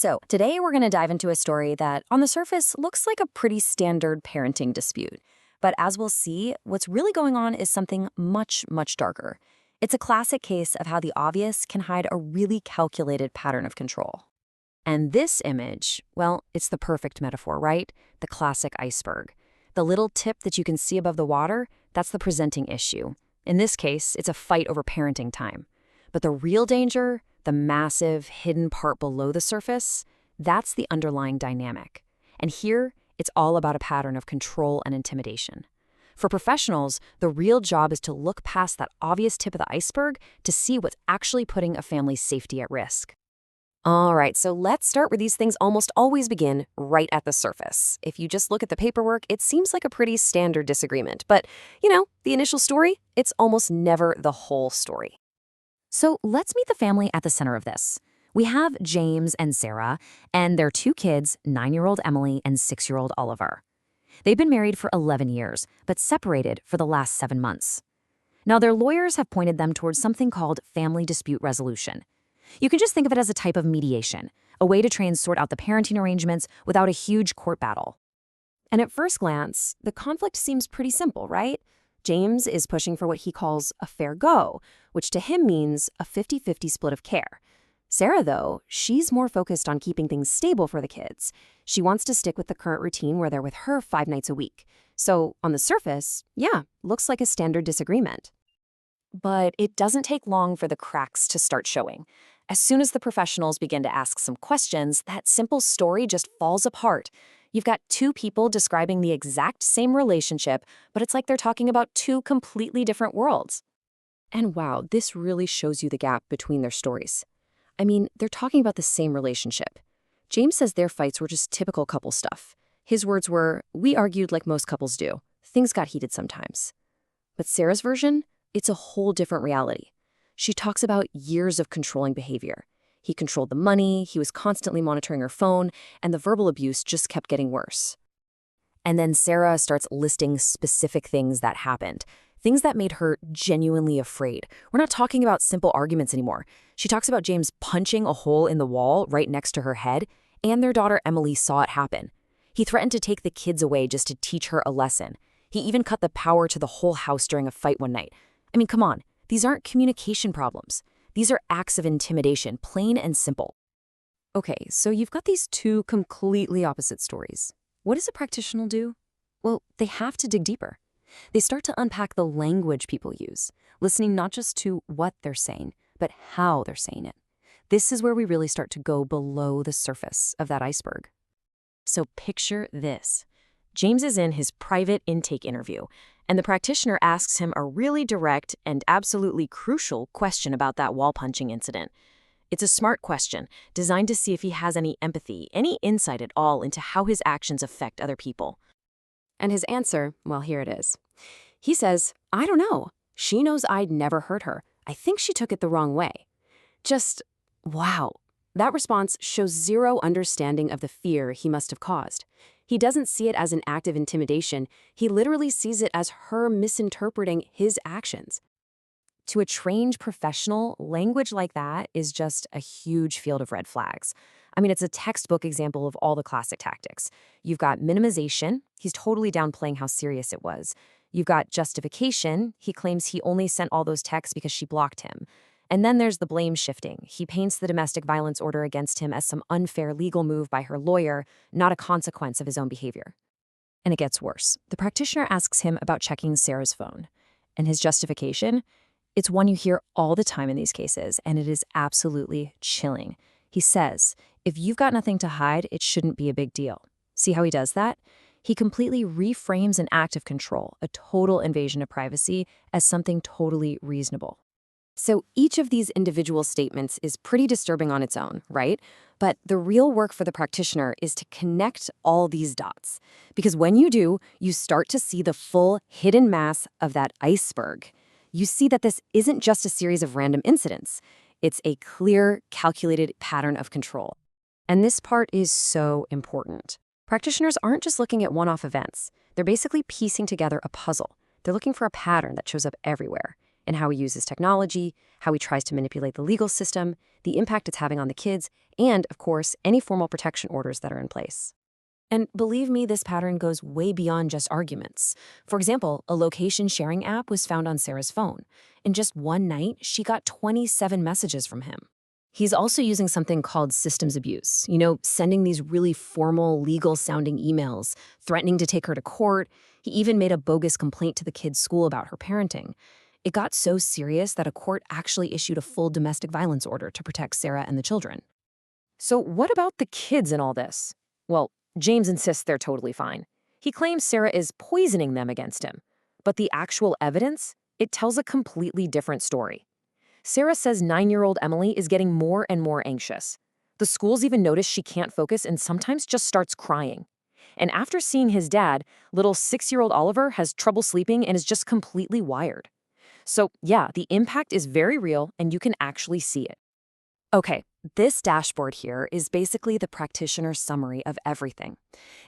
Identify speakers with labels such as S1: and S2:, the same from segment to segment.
S1: So, today we're going to dive into a story that, on the surface, looks like a pretty standard parenting dispute. But as we'll see, what's really going on is something much, much darker. It's a classic case of how the obvious can hide a really calculated pattern of control. And this image, well, it's the perfect metaphor, right? The classic iceberg. The little tip that you can see above the water, that's the presenting issue. In this case, it's a fight over parenting time. But the real danger, the massive, hidden part below the surface, that's the underlying dynamic. And here, it's all about a pattern of control and intimidation. For professionals, the real job is to look past that obvious tip of the iceberg to see what's actually putting a family's safety at risk.
S2: All right, so let's start where these things almost always begin, right at the surface. If you just look at the paperwork, it seems like a pretty standard disagreement. But, the initial story, it's almost never the whole story.
S1: So let's meet the family at the center of this. We have James and Sarah, and their two kids, 9-year-old Emily and 6-year-old Oliver. They've been married for 11 years, but separated for the last 7 months. Now, their lawyers have pointed them towards something called family dispute resolution. You can just think of it as a type of mediation, a way to try and sort out the parenting arrangements without a huge court battle.
S2: And at first glance, the conflict seems pretty simple, right? James is pushing for what he calls a fair go, which to him means a 50-50 split of care. Sarah, though, she's more focused on keeping things stable for the kids. She wants to stick with the current routine where they're with her 5 nights a week. So, on the surface, looks like a standard disagreement.
S1: But it doesn't take long for the cracks to start showing. As soon as the professionals begin to ask some questions, that simple story just falls apart. You've got two people describing the exact same relationship, but it's like they're talking about two completely different worlds.
S2: And wow, this really shows you the gap between their stories. I mean, they're talking about the same relationship. James says their fights were just typical couple stuff. His words were, "We argued like most couples do. Things got heated sometimes." But Sarah's version? It's a whole different reality. She talks about years of controlling behavior. He controlled the money, he was constantly monitoring her phone, and the verbal abuse just kept getting worse.
S1: And then Sarah starts listing specific things that happened, things that made her genuinely afraid. We're not talking about simple arguments anymore. She talks about James punching a hole in the wall right next to her head, and their daughter Emily saw it happen. He threatened to take the kids away just to teach her a lesson. He even cut the power to the whole house during a fight one night. I mean, come on, these aren't communication problems. These are acts of intimidation, plain and simple.
S2: Okay, so you've got these two completely opposite stories. What does a practitioner do? Well, they have to dig deeper. They start to unpack the language people use, listening not just to what they're saying, but how they're saying it. This is where we really start to go below the surface of that iceberg.
S1: So picture this. James is in his private intake interview, and the practitioner asks him a really direct and absolutely crucial question about that wall-punching incident. It's a smart question, designed to see if he has any empathy, any insight at all into how his actions affect other people.
S2: And his answer, well, here it is. He says, "I don't know. She knows I'd never hurt her. I think she took it the wrong way." Just, wow. That response shows zero understanding of the fear he must have caused. He doesn't see it as an act of intimidation. He literally sees it as her misinterpreting his actions.
S1: To a trained professional, language like that is just a huge field of red flags. I mean, it's a textbook example of all the classic tactics. You've got minimization. He's totally downplaying how serious it was. You've got justification. He claims he only sent all those texts because she blocked him. And then there's the blame shifting. He paints the domestic violence order against him as some unfair legal move by her lawyer, not a consequence of his own behavior. And it gets worse. The practitioner asks him about checking Sarah's phone. And his justification? It's one you hear all the time in these cases, and it is absolutely chilling. He says, if you've got nothing to hide, it shouldn't be a big deal. See how he does that? He completely reframes an act of control, a total invasion of privacy, as something totally reasonable.
S2: So each of these individual statements is pretty disturbing on its own, right? But the real work for the practitioner is to connect all these dots. Because when you do, you start to see the full hidden mass of that iceberg. You see that this isn't just a series of random incidents. It's a clear, calculated pattern of control. And this part is so important. Practitioners aren't just looking at one-off events. They're basically piecing together a puzzle. They're looking for a pattern that shows up everywhere. in how he uses technology, how he tries to manipulate the legal system, the impact it's having on the kids, and, of course, any formal protection orders that are in place.
S1: And believe me, this pattern goes way beyond just arguments. For example, a location sharing app was found on Sarah's phone. In just one night, she got 27 messages from him. He's also using something called systems abuse, sending these really formal, legal-sounding emails, threatening to take her to court. He even made a bogus complaint to the kid's school about her parenting. It got so serious that a court actually issued a full domestic violence order to protect Sarah and the children. So what about the kids in all this? Well, James insists they're totally fine. He claims Sarah is poisoning them against him. But the actual evidence, it tells a completely different story. Sarah says 9-year-old Emily is getting more and more anxious. The schools even notice she can't focus and sometimes just starts crying. And after seeing his dad, little 6-year-old Oliver has trouble sleeping and is just completely wired. So yeah, the impact is very real and you can actually see it.
S2: Okay, this dashboard here is basically the practitioner's summary of everything.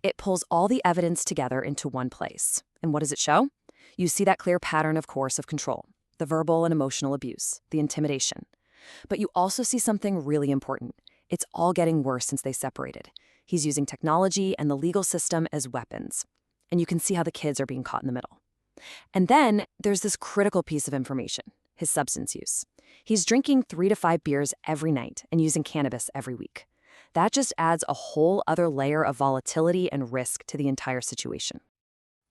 S2: It pulls all the evidence together into one place. And what does it show? You see that clear pattern, of course, of control, the verbal and emotional abuse, the intimidation. But you also see something really important. It's all getting worse since they separated. He's using technology and the legal system as weapons. And you can see how the kids are being caught in the middle. And then there's this critical piece of information, his substance use. He's drinking 3 to 5 beers every night and using cannabis every week. That just adds a whole other layer of volatility and risk to the entire situation.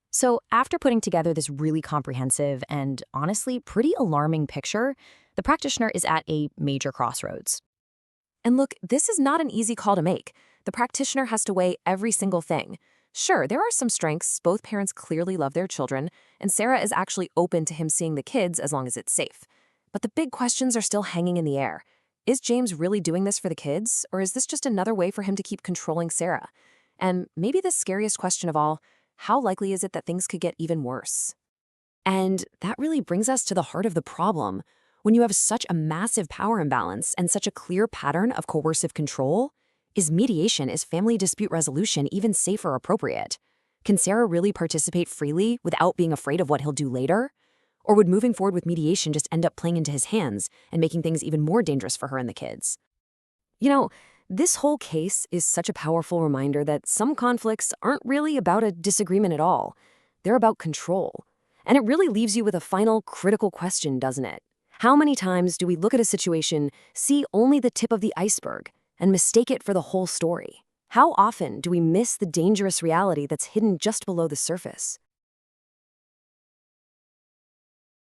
S1: So after putting together this really comprehensive and honestly pretty alarming picture, the practitioner is at a major crossroads. And look, this is not an easy call to make. The practitioner has to weigh every single thing. Sure, there are some strengths. Both parents clearly love their children, and Sarah is actually open to him seeing the kids as long as it's safe. But the big questions are still hanging in the air. Is James really doing this for the kids, or is this just another way for him to keep controlling Sarah? And maybe the scariest question of all, how likely is it that things could get even worse? And that really brings us to the heart of the problem. When you have such a massive power imbalance and such a clear pattern of coercive control, is mediation, is family dispute resolution even safe or appropriate? Can Sarah really participate freely without being afraid of what he'll do later? Or would moving forward with mediation just end up playing into his hands and making things even more dangerous for her and the kids? This whole case is such a powerful reminder that some conflicts aren't really about a disagreement at all. They're about control. And it really leaves you with a final critical question, doesn't it? How many times do we look at a situation, see only the tip of the iceberg, and mistake it for the whole story? How often do we miss the dangerous reality that's hidden just below the surface?